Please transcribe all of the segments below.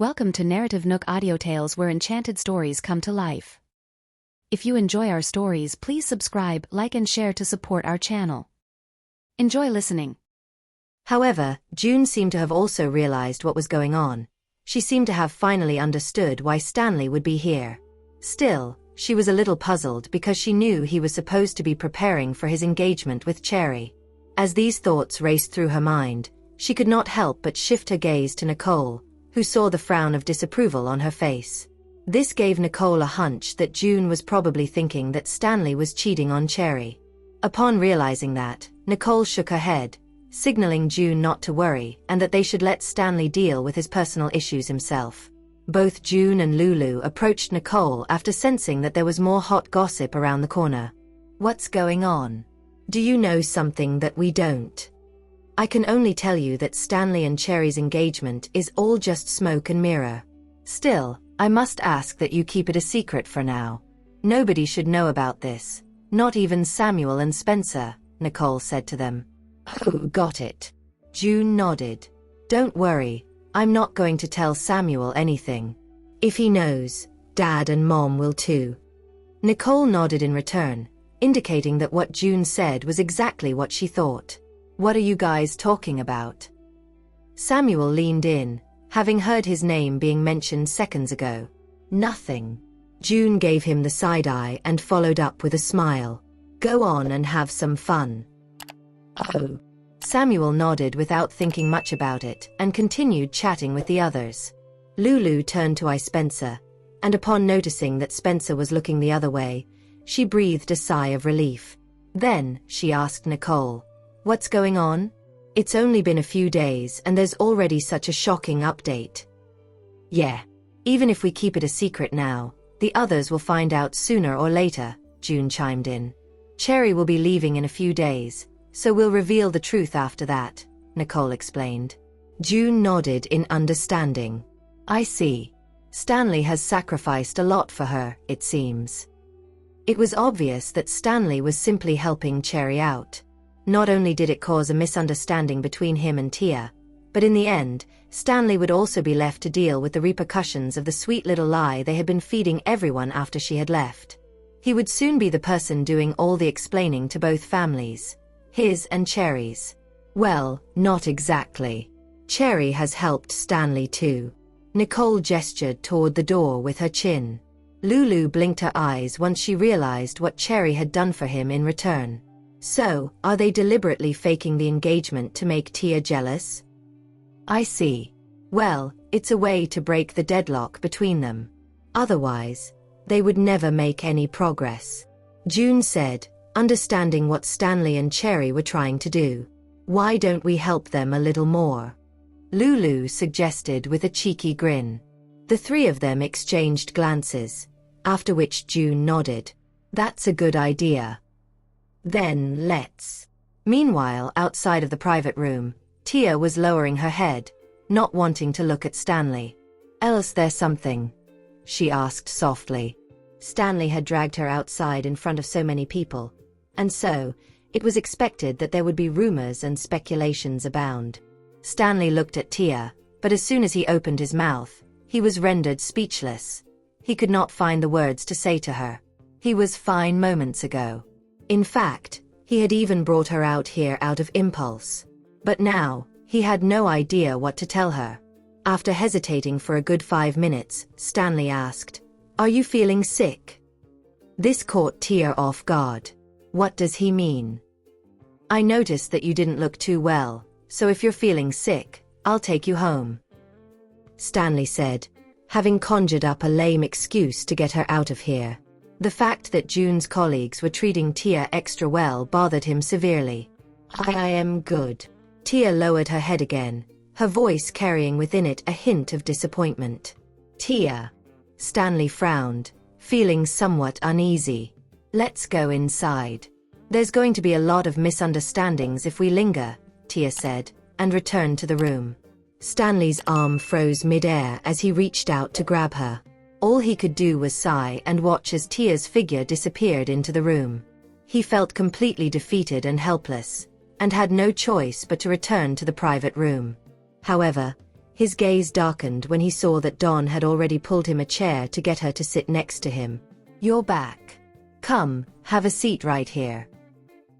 Welcome to NarrativeNook audio tales where enchanted stories come to life. If you enjoy our stories, please subscribe, like and share to support our channel. Enjoy listening. However, June seemed to have also realized what was going on. She seemed to have finally understood why Stanley would be here. Still, she was a little puzzled because she knew he was supposed to be preparing for his engagement with Cherry. As these thoughts raced through her mind, she could not help but shift her gaze to Nicole, who saw the frown of disapproval on her face. This gave Nicole a hunch that June was probably thinking that Stanley was cheating on Cherry. Upon realizing that, Nicole shook her head, signaling June not to worry and that they should let Stanley deal with his personal issues himself. Both June and Lulu approached Nicole after sensing that there was more hot gossip around the corner. "What's going on? Do you know something that we don't?" "I can only tell you that Stanley and Cherry's engagement is all just smoke and mirror. Still, I must ask that you keep it a secret for now. Nobody should know about this, not even Samuel and Spencer," Nicole said to them. "Oh, got it." June nodded. "Don't worry, I'm not going to tell Samuel anything. If he knows, Dad and Mom will too." Nicole nodded in return, indicating that what June said was exactly what she thought. "What are you guys talking about?" Samuel leaned in, having heard his name being mentioned seconds ago. "Nothing." June gave him the side eye and followed up with a smile. "Go on and have some fun." "Oh." Samuel nodded without thinking much about it and continued chatting with the others. Lulu turned to Spencer, and upon noticing that Spencer was looking the other way, she breathed a sigh of relief. Then, she asked Nicole, "What's going on? It's only been a few days and there's already such a shocking update." "Yeah. Even if we keep it a secret now, the others will find out sooner or later," June chimed in. "Cherry will be leaving in a few days, so we'll reveal the truth after that," Nicole explained. June nodded in understanding. "I see. Stanley has sacrificed a lot for her, it seems." It was obvious that Stanley was simply helping Cherry out. Not only did it cause a misunderstanding between him and Tia, but in the end, Stanley would also be left to deal with the repercussions of the sweet little lie they had been feeding everyone after she had left. He would soon be the person doing all the explaining to both families, his and Cherry's. Well, not exactly. Cherry has helped Stanley too. Nicole gestured toward the door with her chin. Lulu blinked her eyes once she realized what Cherry had done for him in return. "So, are they deliberately faking the engagement to make Tia jealous?" "I see. Well, it's a way to break the deadlock between them. Otherwise, they would never make any progress," June said, understanding what Stanley and Cherry were trying to do. "Why don't we help them a little more?" Lulu suggested with a cheeky grin. The three of them exchanged glances, after which June nodded. "That's a good idea. Then let's." Meanwhile, outside of the private room, Tia was lowering her head, not wanting to look at Stanley. "Else there's something?" she asked softly. Stanley had dragged her outside in front of so many people, and so, it was expected that there would be rumors and speculations abound. Stanley looked at Tia, but as soon as he opened his mouth, he was rendered speechless. He could not find the words to say to her. He was fine moments ago. In fact, he had even brought her out here out of impulse. But now, he had no idea what to tell her. After hesitating for a good 5 minutes, Stanley asked, "Are you feeling sick?" This caught Tia off guard. What does he mean? "I noticed that you didn't look too well, so if you're feeling sick, I'll take you home," Stanley said, having conjured up a lame excuse to get her out of here. The fact that June's colleagues were treating Tia extra well bothered him severely. I am good." Tia lowered her head again, her voice carrying within it a hint of disappointment. "Tia." Stanley frowned, feeling somewhat uneasy. "Let's go inside. There's going to be a lot of misunderstandings if we linger," Tia said, and returned to the room. Stanley's arm froze mid-air as he reached out to grab her. All he could do was sigh and watch as Tia's figure disappeared into the room. He felt completely defeated and helpless, and had no choice but to return to the private room. However, His gaze darkened when he saw that Don had already pulled him a chair to get her to sit next to him. "You're back. Come, have a seat right here."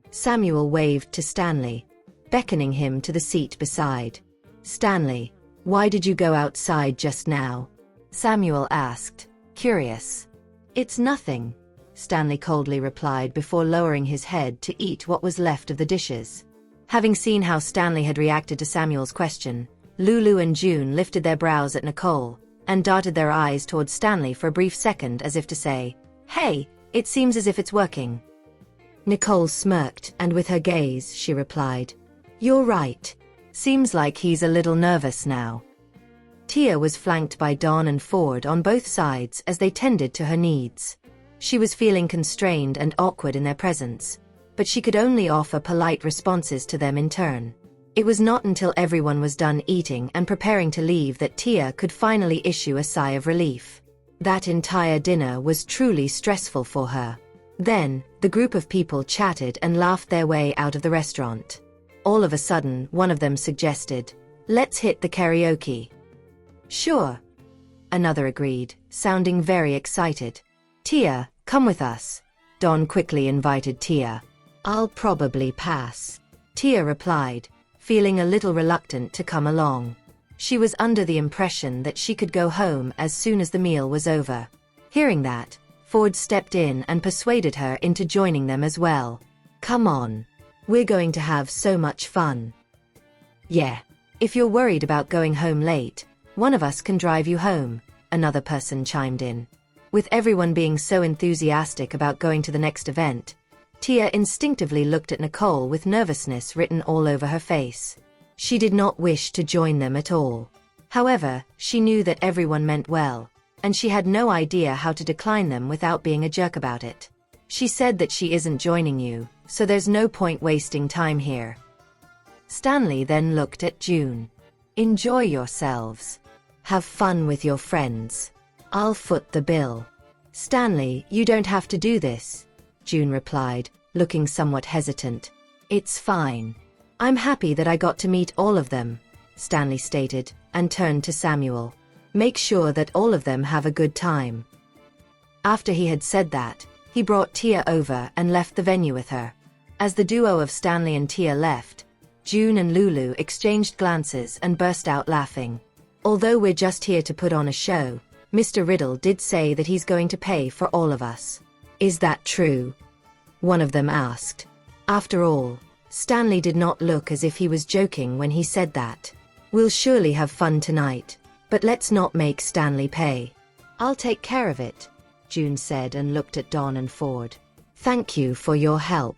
Samuel waved to Stanley, beckoning him to the seat beside. "Stanley, why did you go outside just now?" Samuel asked, curious. "It's nothing," Stanley coldly replied before lowering his head to eat what was left of the dishes. Having seen how Stanley had reacted to Samuel's question, Lulu and June lifted their brows at Nicole and darted their eyes towards Stanley for a brief second as if to say, "Hey, it seems as if it's working." Nicole smirked, and with her gaze she replied, "You're right. Seems like he's a little nervous now." Tia was flanked by Don and Ford on both sides as they tended to her needs. She was feeling constrained and awkward in their presence, but she could only offer polite responses to them in turn. It was not until everyone was done eating and preparing to leave that Tia could finally issue a sigh of relief. That entire dinner was truly stressful for her. Then, the group of people chatted and laughed their way out of the restaurant. All of a sudden, one of them suggested, "Let's hit the karaoke." "Sure," another agreed, sounding very excited. "Tia, come with us," Don quickly invited Tia. "I'll probably pass," Tia replied, feeling a little reluctant to come along. She was under the impression that she could go home as soon as the meal was over. Hearing that, Ford stepped in and persuaded her into joining them as well. "Come on. We're going to have so much fun." "Yeah. If you're worried about going home late, one of us can drive you home," another person chimed in. With everyone being so enthusiastic about going to the next event, Tia instinctively looked at Nicole with nervousness written all over her face. She did not wish to join them at all. However, she knew that everyone meant well, and she had no idea how to decline them without being a jerk about it. "She said that she isn't joining you, so there's no point wasting time here." Stanley then looked at June. "Enjoy yourselves. Have fun with your friends. I'll foot the bill." "Stanley, you don't have to do this," June replied, looking somewhat hesitant. "It's fine. I'm happy that I got to meet all of them," Stanley stated, and turned to Samuel. "Make sure that all of them have a good time." After he had said that, he brought Tia over and left the venue with her. As the duo of Stanley and Tia left, June and Lulu exchanged glances and burst out laughing. "Although we're just here to put on a show, Mr. Riddle did say that he's going to pay for all of us. Is that true?" one of them asked. After all, Stanley did not look as if he was joking when he said that. "We'll surely have fun tonight, but let's not make Stanley pay." "I'll take care of it," June said and looked at Don and Ford. "Thank you for your help."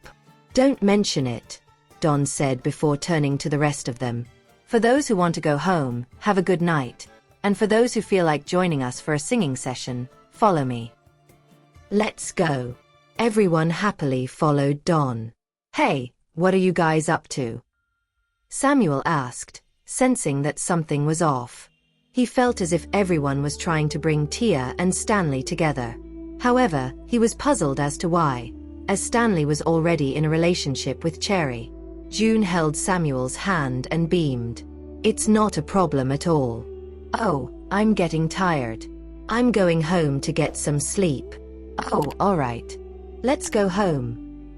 "Don't mention it," Don said before turning to the rest of them. "For those who want to go home, have a good night. And for those who feel like joining us for a singing session, follow me." "Let's go." Everyone happily followed Don. "Hey, what are you guys up to?" Samuel asked, sensing that something was off. He felt as if everyone was trying to bring Tia and Stanley together. However, he was puzzled as to why, as Stanley was already in a relationship with Cherry. June held Samuel's hand and beamed. "It's not a problem at all." "Oh, I'm getting tired. I'm going home to get some sleep." "Oh, all right. Let's go home,"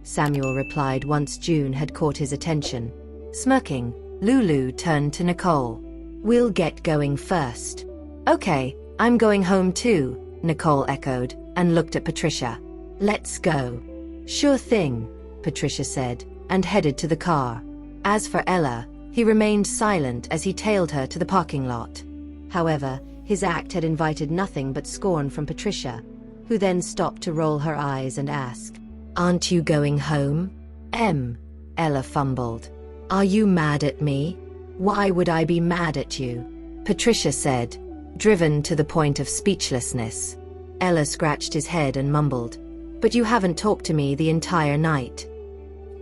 Samuel replied once June had caught his attention. Smirking, Lulu turned to Nicole. "We'll get going first." "Okay, I'm going home too," Nicole echoed, and looked at Patricia. "Let's go." "Sure thing," Patricia said, and headed to the car. As for Ella, he remained silent as he tailed her to the parking lot. However, his act had invited nothing but scorn from Patricia, who then stopped to roll her eyes and ask, "Aren't you going home?" Ella fumbled. "Are you mad at me?" "Why would I be mad at you?" Patricia said, driven to the point of speechlessness. Ella scratched his head and mumbled, "But you haven't talked to me the entire night."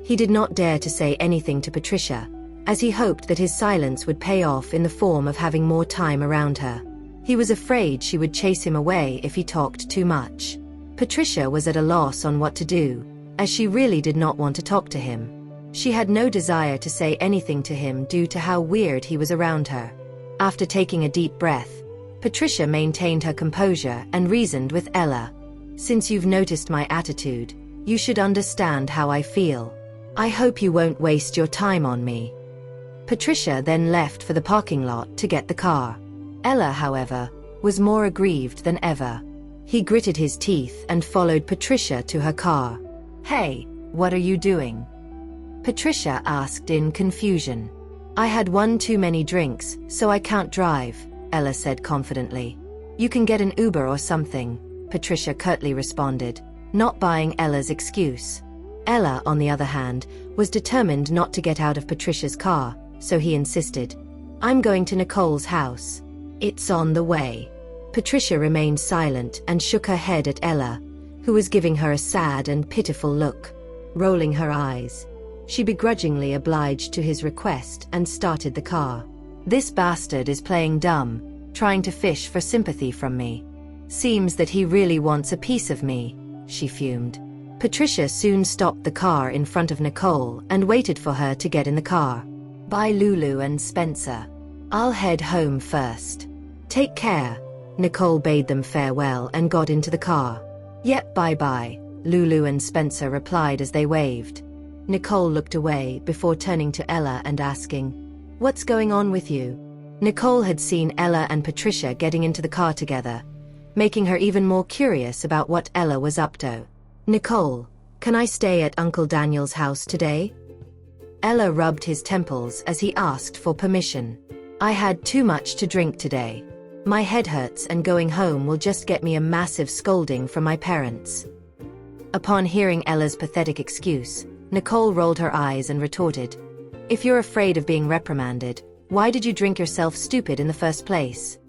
He did not dare to say anything to Patricia, as he hoped that his silence would pay off in the form of having more time around her. He was afraid she would chase him away if he talked too much. Patricia was at a loss on what to do, as she really did not want to talk to him. She had no desire to say anything to him due to how weird he was around her. After taking a deep breath, Patricia maintained her composure and reasoned with Ella. "Since you've noticed my attitude, you should understand how I feel. I hope you won't waste your time on me." Patricia then left for the parking lot to get the car. Ella, however, was more aggrieved than ever. He gritted his teeth and followed Patricia to her car. "Hey, what are you doing?" Patricia asked in confusion. "I had one too many drinks, so I can't drive," Ella said confidently. "You can get an Uber or something," Patricia curtly responded, not buying Ella's excuse. Ella, on the other hand, was determined not to get out of Patricia's car, so he insisted. "I'm going to Nicole's house. It's on the way." Patricia remained silent and shook her head at Ella, who was giving her a sad and pitiful look. Rolling her eyes, she begrudgingly obliged to his request and started the car. "This bastard is playing dumb, trying to fish for sympathy from me. Seems that he really wants a piece of me," she fumed. Patricia soon stopped the car in front of Nicole and waited for her to get in the car. "Bye, Lulu and Spencer. I'll head home first. Take care." Nicole bade them farewell and got into the car. "Yep, bye-bye," Lulu and Spencer replied as they waved. Nicole looked away before turning to Ella and asking, "What's going on with you?" Nicole had seen Ella and Patricia getting into the car together, making her even more curious about what Ella was up to. "Nicole, can I stay at Uncle Daniel's house today?" Ella rubbed his temples as he asked for permission. "I had too much to drink today. My head hurts and going home will just get me a massive scolding from my parents." Upon hearing Ella's pathetic excuse, Nicole rolled her eyes and retorted, "If you're afraid of being reprimanded, why did you drink yourself stupid in the first place?"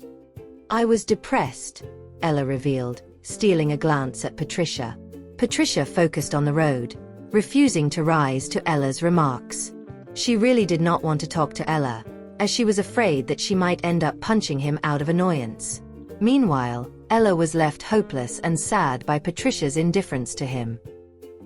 "I was depressed," Ella revealed, stealing a glance at Patricia. Patricia focused on the road, refusing to rise to Ella's remarks. She really did not want to talk to Ella, as she was afraid that she might end up punching him out of annoyance. Meanwhile, Ella was left hopeless and sad by Patricia's indifference to him.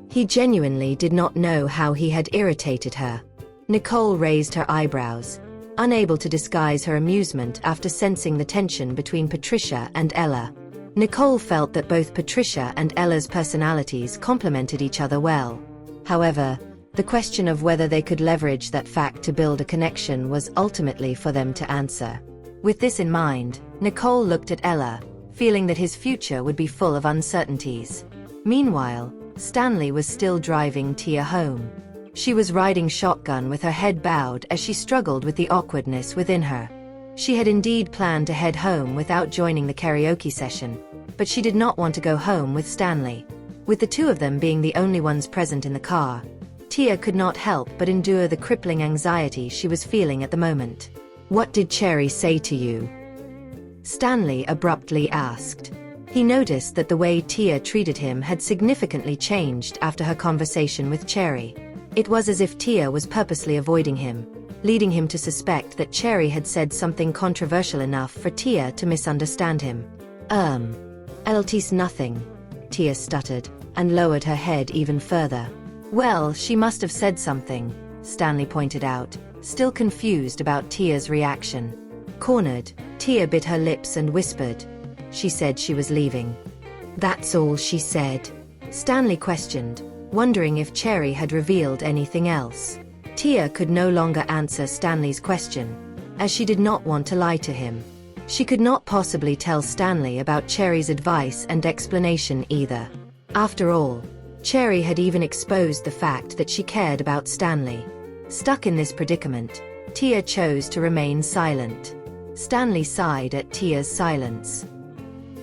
He genuinely did not know how he had irritated her. Nicole raised her eyebrows, unable to disguise her amusement after sensing the tension between Patricia and Ella. Nicole felt that both Patricia and Ella's personalities complemented each other well. However, the question of whether they could leverage that fact to build a connection was ultimately for them to answer. With this in mind, Nicole looked at Ella, feeling that his future would be full of uncertainties. Meanwhile, Stanley was still driving Tia home. She was riding shotgun with her head bowed as she struggled with the awkwardness within her. She had indeed planned to head home without joining the karaoke session, but she did not want to go home with Stanley. With the two of them being the only ones present in the car, Tia could not help but endure the crippling anxiety she was feeling at the moment. "What did Cherry say to you?" Stanley abruptly asked. He noticed that the way Tia treated him had significantly changed after her conversation with Cherry. It was as if Tia was purposely avoiding him, leading him to suspect that Cherry had said something controversial enough for Tia to misunderstand him. LT's nothing," Tia stuttered, and lowered her head even further. "Well, she must have said something," Stanley pointed out, still confused about Tia's reaction. Cornered, Tia bit her lips and whispered, "She said she was leaving." "That's all she said?" Stanley questioned, wondering if Cherry had revealed anything else. Tia could no longer answer Stanley's question, as she did not want to lie to him. She could not possibly tell Stanley about Cherry's advice and explanation either. After all, Cherry had even exposed the fact that she cared about Stanley. Stuck in this predicament, Tia chose to remain silent. Stanley sighed at Tia's silence.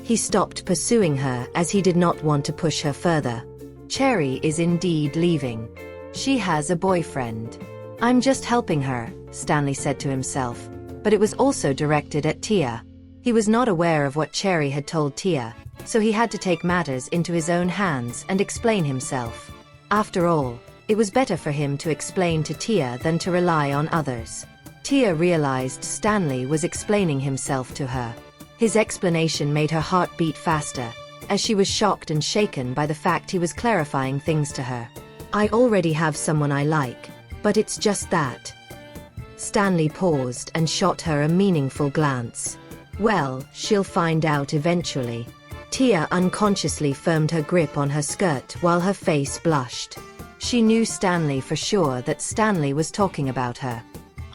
He stopped pursuing her as he did not want to push her further. "Cherry is indeed leaving. She has a boyfriend." "I'm just helping her," Stanley said to himself, but it was also directed at Tia. He was not aware of what Cherry had told Tia, so he had to take matters into his own hands and explain himself. After all, it was better for him to explain to Tia than to rely on others. Tia realized Stanley was explaining himself to her. His explanation made her heart beat faster, as she was shocked and shaken by the fact he was clarifying things to her. "I already have someone I like, but it's just that." Stanley paused and shot her a meaningful glance. Well, she'll find out eventually. Tia unconsciously firmed her grip on her skirt while her face blushed. She knew Stanley for sure that Stanley was talking about her.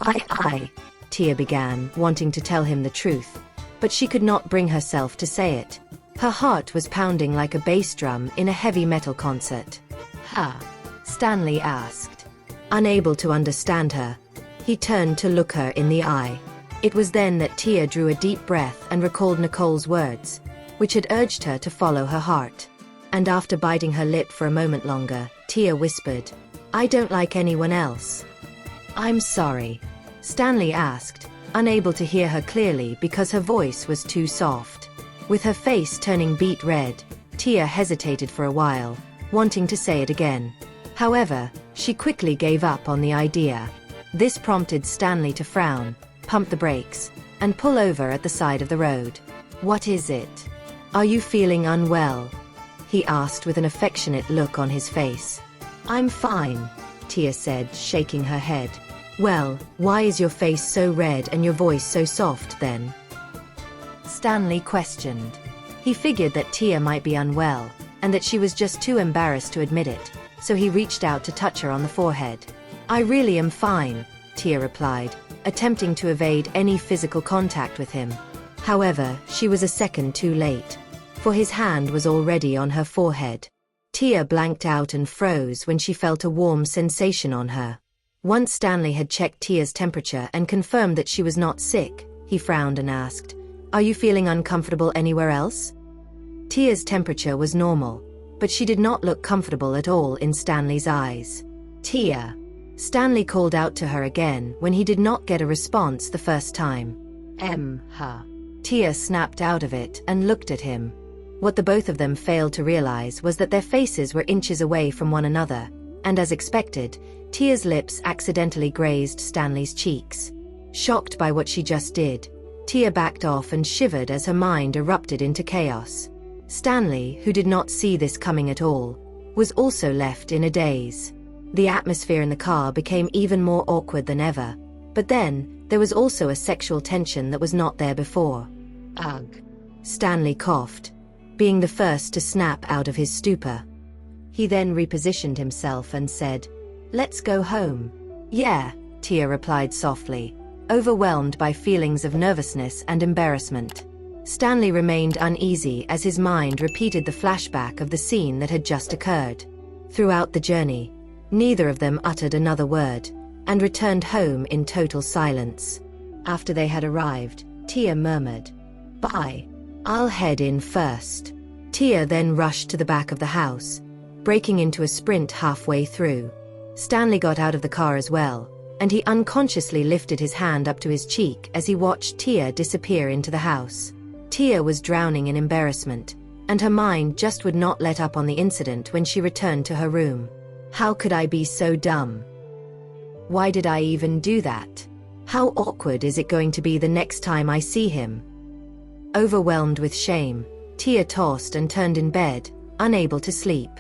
I, Tia began, wanting to tell him the truth, but she could not bring herself to say it. Her heart was pounding like a bass drum in a heavy metal concert. Ha? Stanley asked. Unable to understand her, he turned to look her in the eye. It was then that Tia drew a deep breath and recalled Nicole's words, which had urged her to follow her heart. And after biting her lip for a moment longer, Tia whispered, "I don't like anyone else." "I'm sorry?" Stanley asked, unable to hear her clearly because her voice was too soft. With her face turning beet red, Tia hesitated for a while, wanting to say it again. However, she quickly gave up on the idea. This prompted Stanley to frown, pump the brakes, and pull over at the side of the road. "What is it? Are you feeling unwell?" he asked with an affectionate look on his face. "I'm fine," Tia said, shaking her head. "Well, why is your face so red and your voice so soft then?" Stanley questioned. He figured that Tia might be unwell, and that she was just too embarrassed to admit it, so he reached out to touch her on the forehead. "I really am fine," Tia replied, attempting to evade any physical contact with him. However, she was a second too late, for his hand was already on her forehead. Tia blanked out and froze when she felt a warm sensation on her. Once Stanley had checked Tia's temperature and confirmed that she was not sick, he frowned and asked, "Are you feeling uncomfortable anywhere else?" Tia's temperature was normal, but she did not look comfortable at all in Stanley's eyes. "Tia!" Stanley called out to her again when he did not get a response the first time. Her. Tia snapped out of it and looked at him. What the both of them failed to realize was that their faces were inches away from one another, and as expected, Tia's lips accidentally grazed Stanley's cheeks. Shocked by what she just did, Tia backed off and shivered as her mind erupted into chaos. Stanley, who did not see this coming at all, was also left in a daze. The atmosphere in the car became even more awkward than ever, but then, there was also a sexual tension that was not there before. "Ugh." Stanley coughed, being the first to snap out of his stupor. He then repositioned himself and said, "Let's go home." "Yeah," Tia replied softly, overwhelmed by feelings of nervousness and embarrassment. Stanley remained uneasy as his mind repeated the flashback of the scene that had just occurred. Throughout the journey, neither of them uttered another word, and returned home in total silence. After they had arrived, Tia murmured, "Bye. I'll head in first." Tia then rushed to the back of the house, breaking into a sprint halfway through. Stanley got out of the car as well, and he unconsciously lifted his hand up to his cheek as he watched Tia disappear into the house. Tia was drowning in embarrassment, and her mind just would not let up on the incident when she returned to her room. How could I be so dumb? Why did I even do that? How awkward is it going to be the next time I see him? Overwhelmed with shame, Tia tossed and turned in bed, unable to sleep.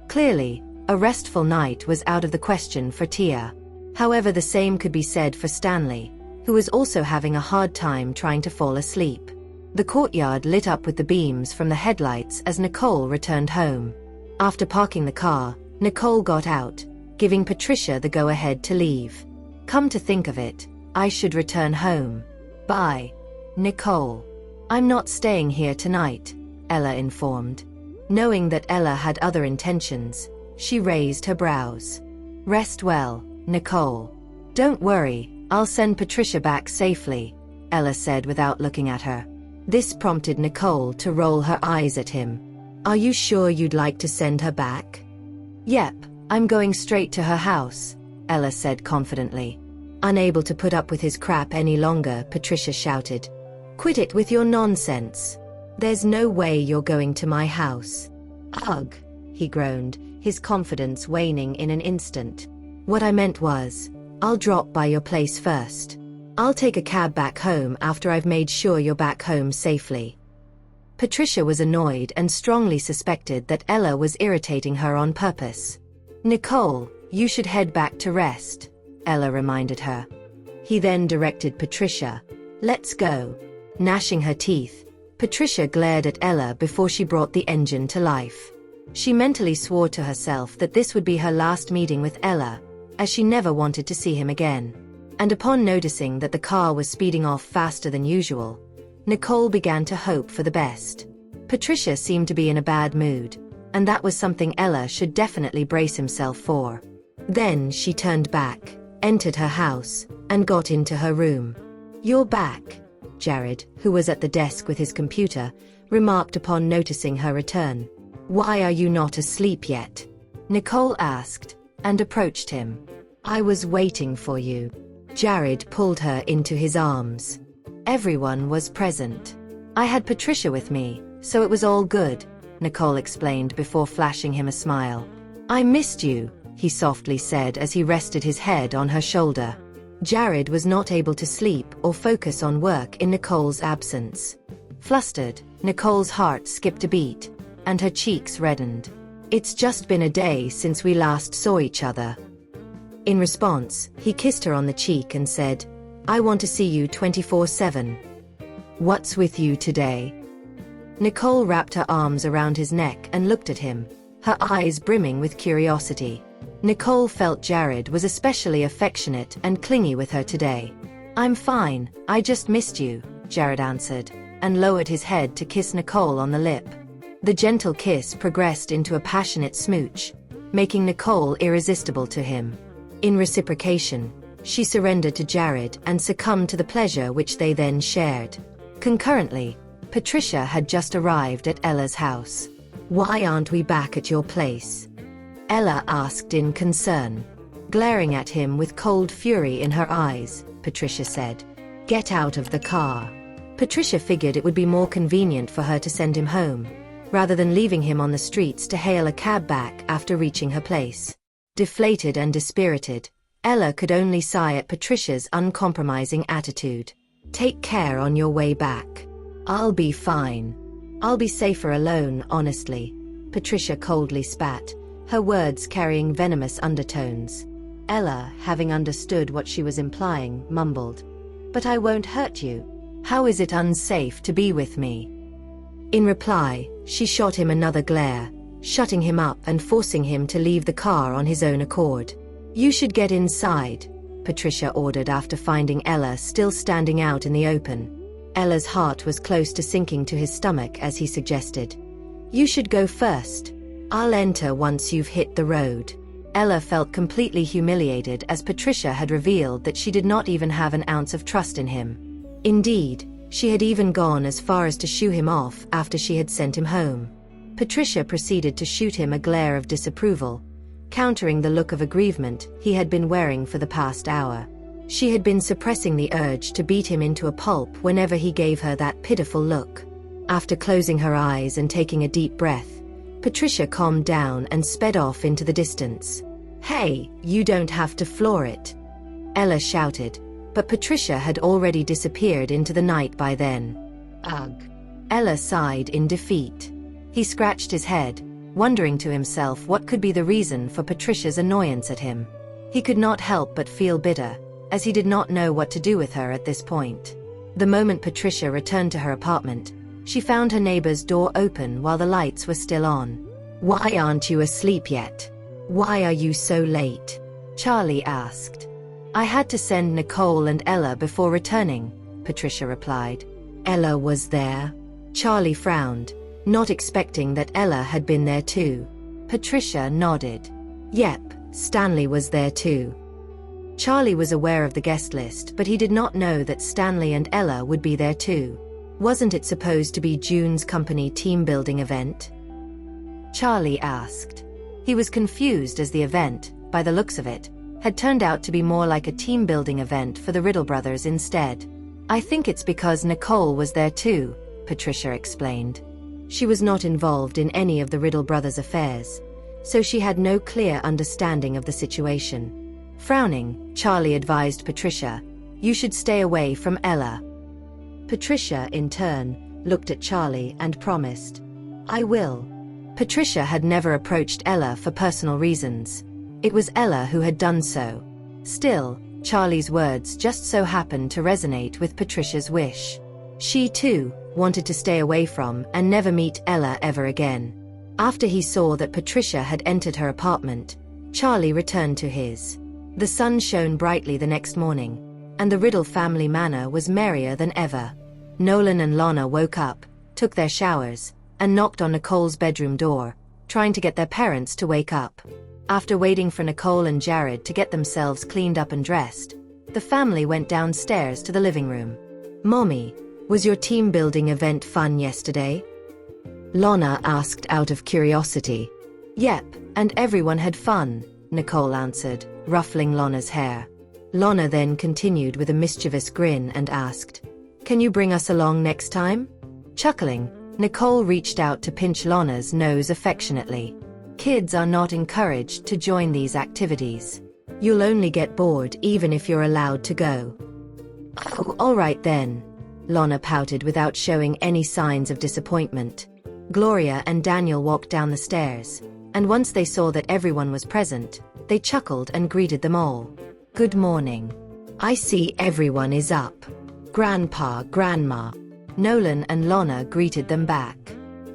Clearly, a restful night was out of the question for Tia. However, the same could be said for Stanley, who was also having a hard time trying to fall asleep. The courtyard lit up with the beams from the headlights as Nicole returned home. After parking the car, Nicole got out, giving Patricia the go-ahead to leave. "Come to think of it, I should return home." "Bye, Nicole." "I'm not staying here tonight," Ella informed. Knowing that Ella had other intentions, she raised her brows. "Rest well, Nicole." "Don't worry, I'll send Patricia back safely," Ella said without looking at her. This prompted Nicole to roll her eyes at him. "Are you sure you'd like to send her back?" "Yep, I'm going straight to her house," Ella said confidently. Unable to put up with his crap any longer, Patricia shouted, "Quit it with your nonsense. There's no way you're going to my house." "Ugh," he groaned, his confidence waning in an instant. "What I meant was, I'll drop by your place first. I'll take a cab back home after I've made sure you're back home safely." Patricia was annoyed and strongly suspected that Ella was irritating her on purpose. "Nicole, you should head back to rest," Ella reminded her. He then directed Patricia. "Let's go." Gnashing her teeth, Patricia glared at Ella before she brought the engine to life. She mentally swore to herself that this would be her last meeting with Ella, as she never wanted to see him again. And upon noticing that the car was speeding off faster than usual, Nicole began to hope for the best. Patricia seemed to be in a bad mood, and that was something Ella should definitely brace himself for. Then she turned back, entered her house, and got into her room. "You're back," Jared, who was at the desk with his computer, remarked upon noticing her return. "Why are you not asleep yet?" Nicole asked, and approached him. "I was waiting for you." Jared pulled her into his arms. Everyone was present. "I had Patricia with me, so it was all good," Nicole explained before flashing him a smile. "I missed you," he softly said as he rested his head on her shoulder. Jared was not able to sleep or focus on work in Nicole's absence. Flustered, Nicole's heart skipped a beat, and her cheeks reddened. "It's just been a day since we last saw each other." In response, he kissed her on the cheek and said, "I want to see you 24/7. What's with you today?" Nicole wrapped her arms around his neck and looked at him, her eyes brimming with curiosity. Nicole felt Jared was especially affectionate and clingy with her today. "I'm fine, I just missed you," Jared answered, and lowered his head to kiss Nicole on the lip. The gentle kiss progressed into a passionate smooch, making Nicole irresistible to him. In reciprocation, she surrendered to Jared and succumbed to the pleasure which they then shared. Concurrently, Patricia had just arrived at Ella's house. "Why aren't we back at your place?" Ella asked in concern. Glaring at him with cold fury in her eyes, Patricia said, "Get out of the car." Patricia figured it would be more convenient for her to send him home, rather than leaving him on the streets to hail a cab back after reaching her place. Deflated and dispirited, Ella could only sigh at Patricia's uncompromising attitude. "Take care on your way back." "I'll be fine. I'll be safer alone, honestly," Patricia coldly spat, her words carrying venomous undertones. Ella, having understood what she was implying, mumbled, "But I won't hurt you. How is it unsafe to be with me?" In reply, she shot him another glare, shutting him up and forcing him to leave the car on his own accord. "You should get inside," Patricia ordered after finding Ella still standing out in the open. Ella's heart was close to sinking to his stomach as he suggested, "You should go first. I'll enter once you've hit the road." Ella felt completely humiliated as Patricia had revealed that she did not even have an ounce of trust in him. Indeed, she had even gone as far as to shoo him off after she had sent him home. Patricia proceeded to shoot him a glare of disapproval, countering the look of aggrievement he had been wearing for the past hour. She had been suppressing the urge to beat him into a pulp whenever he gave her that pitiful look. After closing her eyes and taking a deep breath, Patricia calmed down and sped off into the distance. "Hey, you don't have to floor it," Ella shouted, but Patricia had already disappeared into the night by then. "Ugh." Ella sighed in defeat. He scratched his head, wondering to himself what could be the reason for Patricia's annoyance at him. He could not help but feel bitter, as he did not know what to do with her at this point. The moment Patricia returned to her apartment, she found her neighbor's door open while the lights were still on. "Why aren't you asleep yet? Why are you so late?" Charlie asked. "I had to send Nicole and Ella before returning," Patricia replied. "Ella was there?" Charlie frowned, not expecting that Ella had been there too. Patricia nodded. "Yep, Stanley was there too." Charlie was aware of the guest list, but he did not know that Stanley and Ella would be there too. Wasn't it supposed to be June's company team-building event? Charlie asked. He was confused as the event, by the looks of it, had turned out to be more like a team-building event for the Riddle brothers instead. "I think it's because Nicole was there too," Patricia explained. She was not involved in any of the Riddle brothers' affairs, so she had no clear understanding of the situation. Frowning, Charlie advised Patricia, "You should stay away from Ella." Patricia, in turn, looked at Charlie and promised, "I will." Patricia had never approached Ella for personal reasons. It was Ella who had done so. Still, Charlie's words just so happened to resonate with Patricia's wish. She, too, wanted to stay away from and never meet Ella ever again. After he saw that Patricia had entered her apartment, Charlie returned to his. The sun shone brightly the next morning, and the Riddle family manor was merrier than ever. Nolan and Lana woke up, took their showers, and knocked on Nicole's bedroom door, trying to get their parents to wake up. After waiting for Nicole and Jared to get themselves cleaned up and dressed, the family went downstairs to the living room. "Mommy, was your team-building event fun yesterday?" Lana asked out of curiosity. "Yep, and everyone had fun," Nicole answered, ruffling Lana's hair. Lana then continued with a mischievous grin and asked, "Can you bring us along next time?" Chuckling, Nicole reached out to pinch Lana's nose affectionately. "Kids are not encouraged to join these activities. You'll only get bored even if you're allowed to go." "Oh, all right then," Lana pouted without showing any signs of disappointment. Gloria and Daniel walked down the stairs, and once they saw that everyone was present, they chuckled and greeted them all. "Good morning. I see everyone is up. Grandpa, Grandma." Nolan and Lana greeted them back.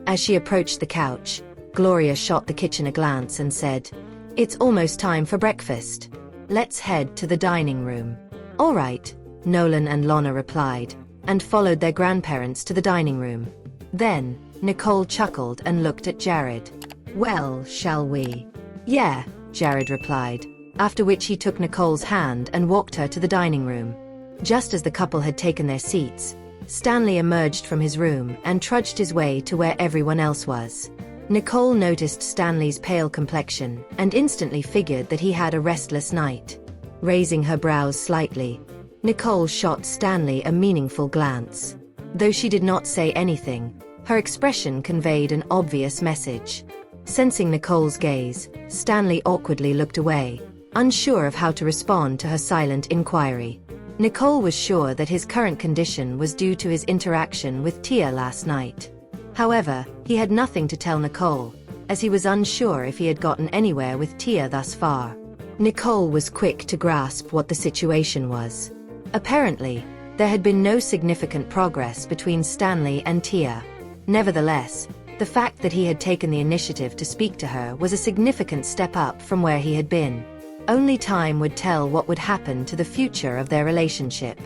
As she approached the couch, Gloria shot the kitchen a glance and said, "It's almost time for breakfast. Let's head to the dining room." "All right," Nolan and Lana replied, and followed their grandparents to the dining room. Then, Nicole chuckled and looked at Jared. "Well, shall we?" "Yeah," Jared replied, after which he took Nicole's hand and walked her to the dining room. Just as the couple had taken their seats, Stanley emerged from his room and trudged his way to where everyone else was. Nicole noticed Stanley's pale complexion and instantly figured that he had a restless night. Raising her brows slightly, Nicole shot Stanley a meaningful glance. Though she did not say anything, her expression conveyed an obvious message. Sensing Nicole's gaze, Stanley awkwardly looked away, unsure of how to respond to her silent inquiry. Nicole was sure that his current condition was due to his interaction with Tia last night. However, he had nothing to tell Nicole, as he was unsure if he had gotten anywhere with Tia thus far. Nicole was quick to grasp what the situation was. Apparently, there had been no significant progress between Stanley and Tia. Nevertheless, the fact that he had taken the initiative to speak to her was a significant step up from where he had been. Only time would tell what would happen to the future of their relationship.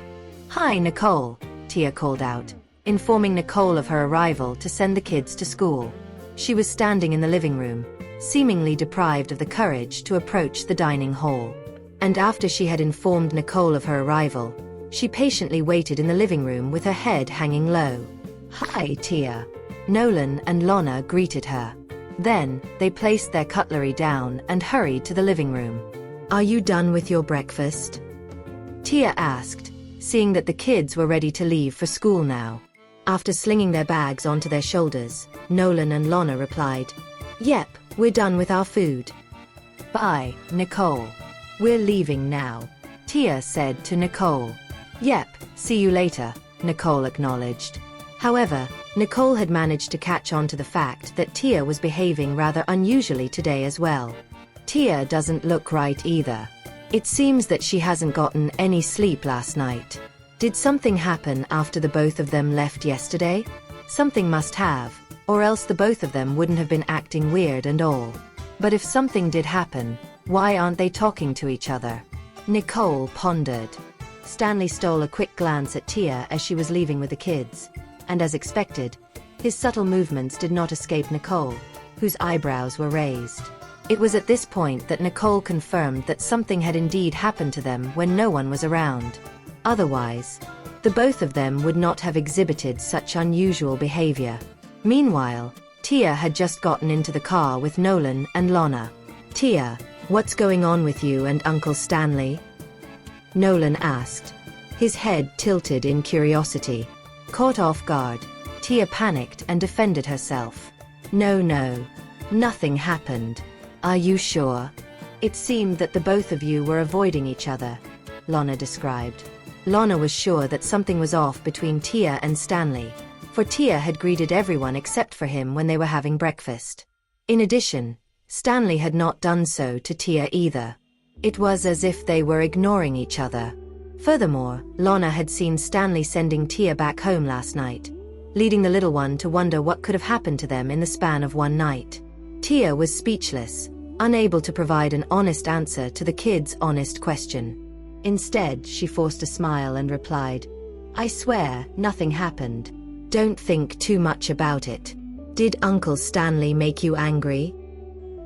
"Hi, Nicole," Tia called out, informing Nicole of her arrival to send the kids to school. She was standing in the living room, seemingly deprived of the courage to approach the dining hall. And after she had informed Nicole of her arrival, she patiently waited in the living room with her head hanging low. "Hi, Tia." Nolan and Lana greeted her. Then, they placed their cutlery down and hurried to the living room. "Are you done with your breakfast?" Tia asked, seeing that the kids were ready to leave for school now. After slinging their bags onto their shoulders, Nolan and Lana replied, "Yep, we're done with our food." "Bye, Nicole. We're leaving now," Tia said to Nicole. "Yep, see you later," Nicole acknowledged. However, Nicole had managed to catch on to the fact that Tia was behaving rather unusually today as well. Tia doesn't look right either. It seems that she hasn't gotten any sleep last night. Did something happen after the both of them left yesterday? Something must have, or else the both of them wouldn't have been acting weird and all. But if something did happen, why aren't they talking to each other? Nicole pondered. Stanley stole a quick glance at Tia as she was leaving with the kids, and as expected, his subtle movements did not escape Nicole, whose eyebrows were raised. It was at this point that Nicole confirmed that something had indeed happened to them when no one was around. Otherwise, the both of them would not have exhibited such unusual behavior. Meanwhile, Tia had just gotten into the car with Nolan and Lana. "Tia, what's going on with you and Uncle Stanley?" Nolan asked, his head tilted in curiosity. Caught off guard, Tia panicked and defended herself. No, nothing happened. Are you sure?" "It seemed that the both of you were avoiding each other," Lana described. Lana was sure that something was off between Tia and Stanley, for Tia had greeted everyone except for him when they were having breakfast. In addition, Stanley had not done so to Tia either. It was as if they were ignoring each other. Furthermore, Lana had seen Stanley sending Tia back home last night, leading the little one to wonder what could have happened to them in the span of one night. Tia was speechless, unable to provide an honest answer to the kid's honest question. Instead, she forced a smile and replied, "I swear, nothing happened. Don't think too much about it. Did Uncle Stanley make you angry?"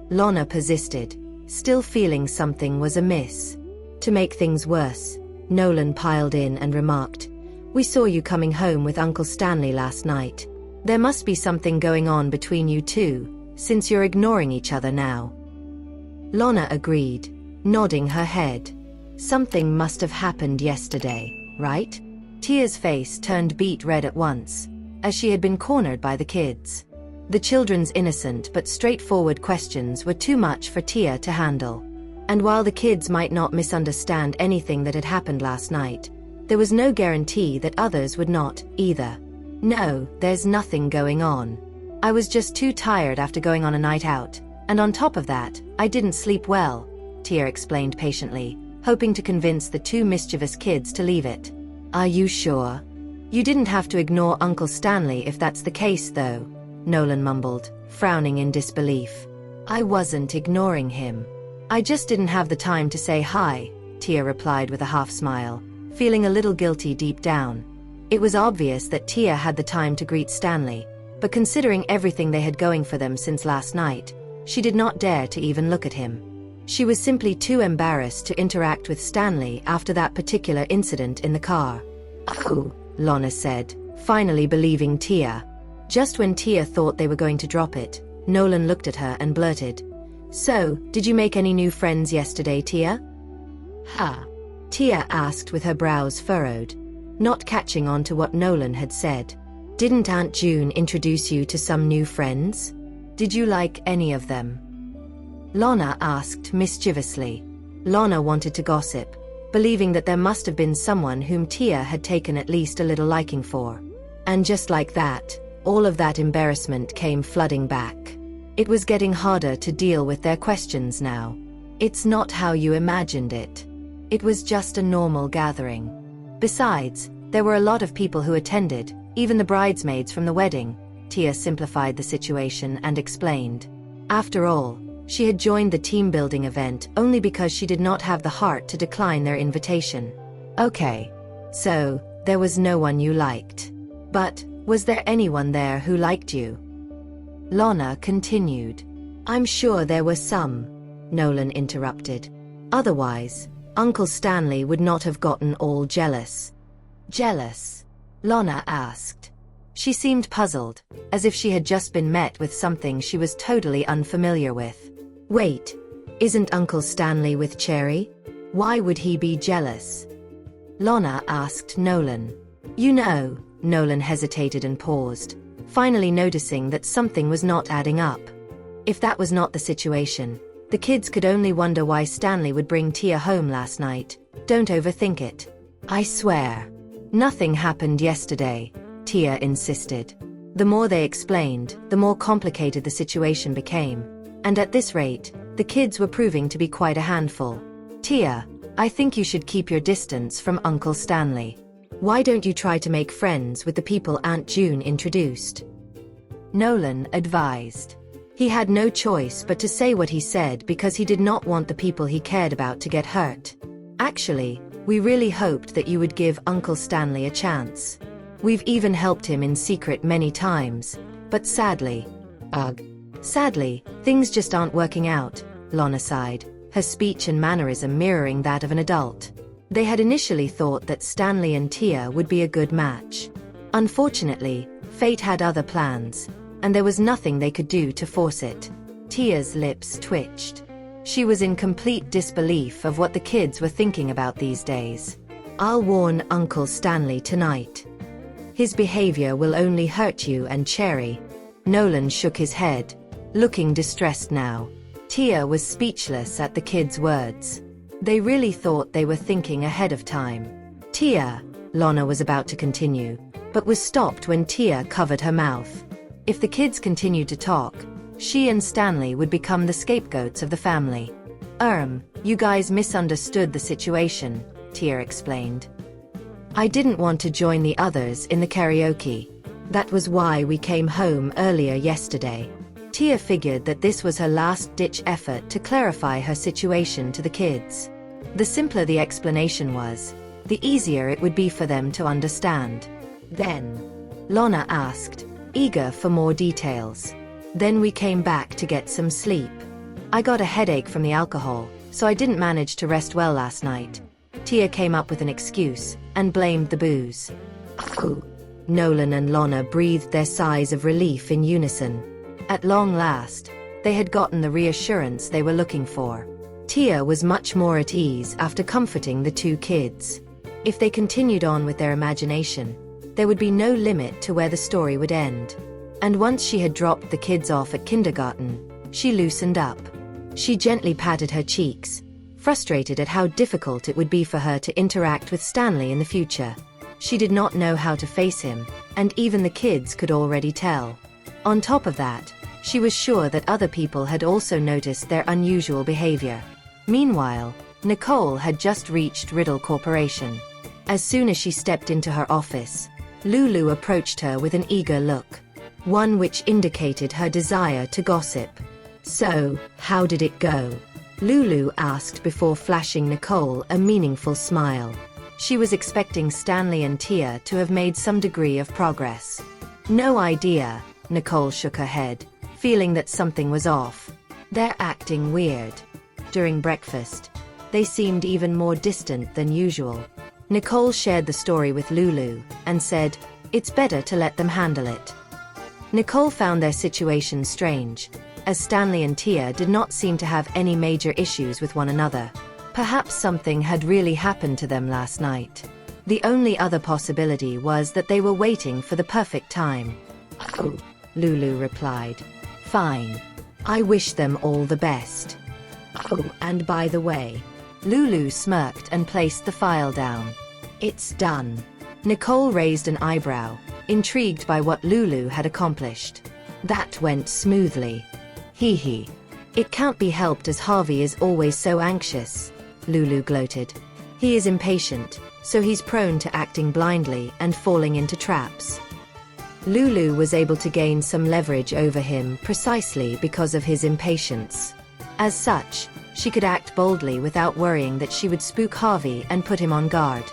Lana persisted, still feeling something was amiss. To make things worse, Nolan piled in and remarked, "We saw you coming home with Uncle Stanley last night. There must be something going on between you two, since you're ignoring each other now." Lana agreed, nodding her head. Something must have happened yesterday, right? Tia's face turned beet red at once, as she had been cornered by the kids. The children's innocent but straightforward questions were too much for Tia to handle. And while the kids might not misunderstand anything that had happened last night, there was no guarantee that others would not, either. "No, there's nothing going on. I was just too tired after going on a night out, and on top of that, I didn't sleep well," Tia explained patiently, hoping to convince the two mischievous kids to leave it. "Are you sure? You didn't have to ignore Uncle Stanley if that's the case though," Nolan mumbled, frowning in disbelief. "I wasn't ignoring him. I just didn't have the time to say hi," Tia replied with a half smile, feeling a little guilty deep down. It was obvious that Tia had the time to greet Stanley, but considering everything they had going for them since last night, she did not dare to even look at him. She was simply too embarrassed to interact with Stanley after that particular incident in the car. "Oh," Lana said, finally believing Tia. Just when Tia thought they were going to drop it, Nolan looked at her and blurted, "So, did you make any new friends yesterday, Tia?" "Huh?" Tia asked with her brows furrowed, not catching on to what Nolan had said. "Didn't Aunt June introduce you to some new friends? Did you like any of them?" Lana asked mischievously. Lana wanted to gossip, believing that there must have been someone whom Tia had taken at least a little liking for. And just like that, all of that embarrassment came flooding back. It was getting harder to deal with their questions now. "It's not how you imagined it. It was just a normal gathering. Besides, there were a lot of people who attended, even the bridesmaids from the wedding," Tia simplified the situation and explained. After all, she had joined the team-building event only because she did not have the heart to decline their invitation. "Okay. So, there was no one you liked. But, was there anyone there who liked you?" Lana continued. "I'm sure there were some," Nolan interrupted. "Otherwise, Uncle Stanley would not have gotten all jealous." "Jealous?" Lana asked. She seemed puzzled, as if she had just been met with something she was totally unfamiliar with. "Wait, isn't Uncle Stanley with Cherry? Why would he be jealous?" Lana asked Nolan. "You know," Nolan hesitated and paused, finally noticing that something was not adding up. If that was not the situation, the kids could only wonder why Stanley would bring Tia home last night. "Don't overthink it. I swear. Nothing happened yesterday," Tia insisted. The more they explained, the more complicated the situation became. And at this rate, the kids were proving to be quite a handful. "Tia, I think you should keep your distance from Uncle Stanley. Why don't you try to make friends with the people Aunt June introduced?" Nolan advised. He had no choice but to say what he said because he did not want the people he cared about to get hurt. "Actually, we really hoped that you would give Uncle Stanley a chance. We've even helped him in secret many times, but sadly, things just aren't working out," Lana sighed, her speech and mannerism mirroring that of an adult. They had initially thought that Stanley and Tia would be a good match. Unfortunately, fate had other plans, and there was nothing they could do to force it. Tia's lips twitched. She was in complete disbelief of what the kids were thinking about these days. "I'll warn Uncle Stanley tonight. His behavior will only hurt you and Cherry." Nolan shook his head, looking distressed now. Tia was speechless at the kids' words. They really thought they were thinking ahead of time. "Tia," Lana was about to continue, but was stopped when Tia covered her mouth. If the kids continued to talk, she and Stanley would become the scapegoats of the family. You guys misunderstood the situation, Tia explained. I didn't want to join the others in the karaoke. That was why we came home earlier yesterday. Tia figured that this was her last-ditch effort to clarify her situation to the kids. The simpler the explanation was, the easier it would be for them to understand. Then, Lana asked, eager for more details. Then we came back to get some sleep. I got a headache from the alcohol, so I didn't manage to rest well last night. Tia came up with an excuse and blamed the booze. Nolan and Lana breathed their sighs of relief in unison. At long last, they had gotten the reassurance they were looking for. Tia was much more at ease after comforting the two kids. If they continued on with their imagination, there would be no limit to where the story would end. And once she had dropped the kids off at kindergarten, she loosened up. She gently patted her cheeks, frustrated at how difficult it would be for her to interact with Stanley in the future. She did not know how to face him, and even the kids could already tell. On top of that, she was sure that other people had also noticed their unusual behavior. Meanwhile, Nicole had just reached Riddle Corporation. As soon as she stepped into her office, Lulu approached her with an eager look, one which indicated her desire to gossip. So, how did it go? Lulu asked before flashing Nicole a meaningful smile. She was expecting Stanley and Tia to have made some degree of progress. No idea, Nicole shook her head, feeling that something was off. They're acting weird. During breakfast, they seemed even more distant than usual. Nicole shared the story with Lulu and said, "It's better to let them handle it." Nicole found their situation strange, as Stanley and Tia did not seem to have any major issues with one another. Perhaps something had really happened to them last night. The only other possibility was that they were waiting for the perfect time. Lulu replied. Fine. I wish them all the best. And by the way, Lulu smirked and placed the file down. It's done. Nicole raised an eyebrow, intrigued by what Lulu had accomplished. That went smoothly. Hee hee. It can't be helped as Harvey is always so anxious, Lulu gloated. He is impatient, so he's prone to acting blindly and falling into traps. Lulu was able to gain some leverage over him precisely because of his impatience. As such, she could act boldly without worrying that she would spook Harvey and put him on guard.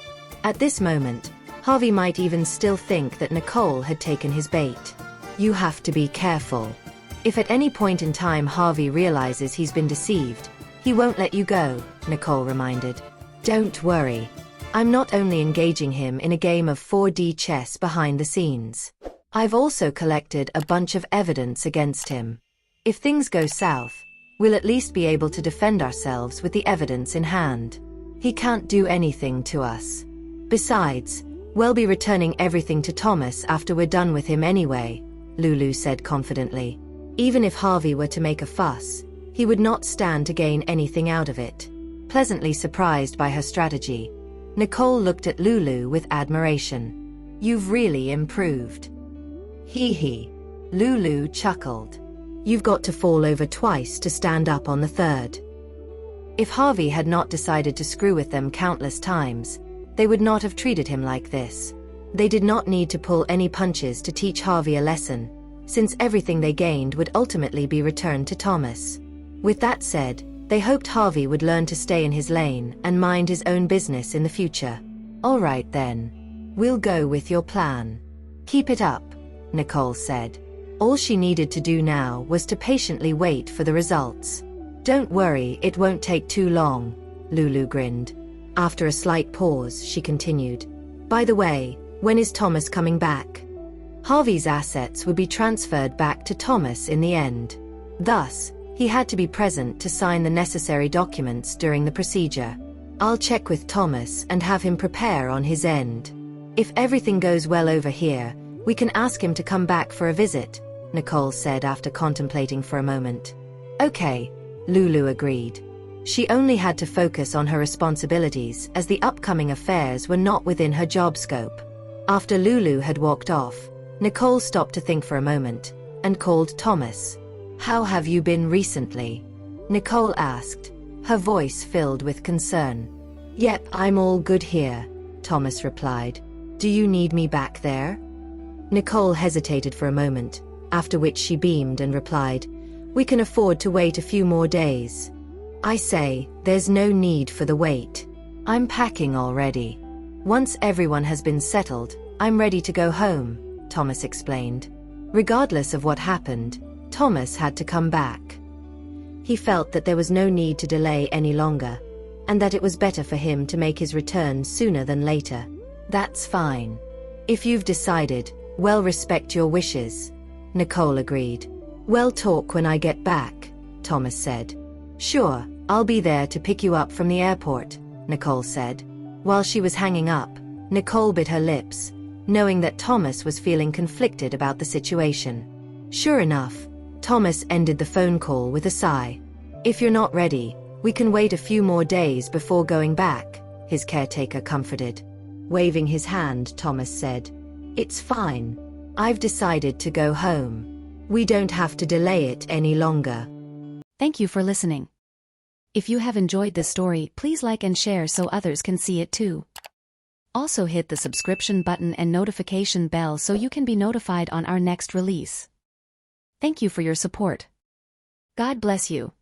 At this moment, Harvey might even still think that Nicole had taken his bait. You have to be careful. If at any point in time Harvey realizes he's been deceived, he won't let you go, Nicole reminded. Don't worry. I'm not only engaging him in a game of 4D chess behind the scenes. I've also collected a bunch of evidence against him. If things go south, we'll at least be able to defend ourselves with the evidence in hand. He can't do anything to us. Besides, we'll be returning everything to Thomas after we're done with him anyway, Lulu said confidently. Even if Harvey were to make a fuss, he would not stand to gain anything out of it. Pleasantly surprised by her strategy, Nicole looked at Lulu with admiration. You've really improved. Hee hee. Lulu chuckled. You've got to fall over twice to stand up on the third. If Harvey had not decided to screw with them countless times, they would not have treated him like this. They did not need to pull any punches to teach Harvey a lesson, since everything they gained would ultimately be returned to Thomas. With that said, they hoped Harvey would learn to stay in his lane and mind his own business in the future. All right then. We'll go with your plan. Keep it up, Nicole said. All she needed to do now was to patiently wait for the results. Don't worry, it won't take too long, Lulu grinned. After a slight pause, she continued. By the way, when is Thomas coming back? Harvey's assets would be transferred back to Thomas in the end. Thus, he had to be present to sign the necessary documents during the procedure. I'll check with Thomas and have him prepare on his end. If everything goes well over here, we can ask him to come back for a visit, Nicole said after contemplating for a moment. Okay, Lulu agreed. She only had to focus on her responsibilities as the upcoming affairs were not within her job scope. After Lulu had walked off, Nicole stopped to think for a moment and called Thomas. How have you been recently? Nicole asked, her voice filled with concern. "Yep, I'm all good here," Thomas replied. "Do you need me back there?" Nicole hesitated for a moment, after which she beamed and replied, "We can afford to wait a few more days." "I say, there's no need for the wait. I'm packing already. Once everyone has been settled, I'm ready to go home," Thomas explained. Regardless of what happened, Thomas had to come back. He felt that there was no need to delay any longer, and that it was better for him to make his return sooner than later. "That's fine. If you've decided, we'll respect your wishes," Nicole agreed. "We'll talk when I get back," Thomas said. "Sure, I'll be there to pick you up from the airport," Nicole said. While she was hanging up, Nicole bit her lips, knowing that Thomas was feeling conflicted about the situation. Sure enough, Thomas ended the phone call with a sigh. "If you're not ready, we can wait a few more days before going back," his caretaker comforted. Waving his hand, Thomas said, "It's fine. I've decided to go home. We don't have to delay it any longer." Thank you for listening. If you have enjoyed this story, please like and share so others can see it too. Also hit the subscription button and notification bell so you can be notified on our next release. Thank you for your support. God bless you.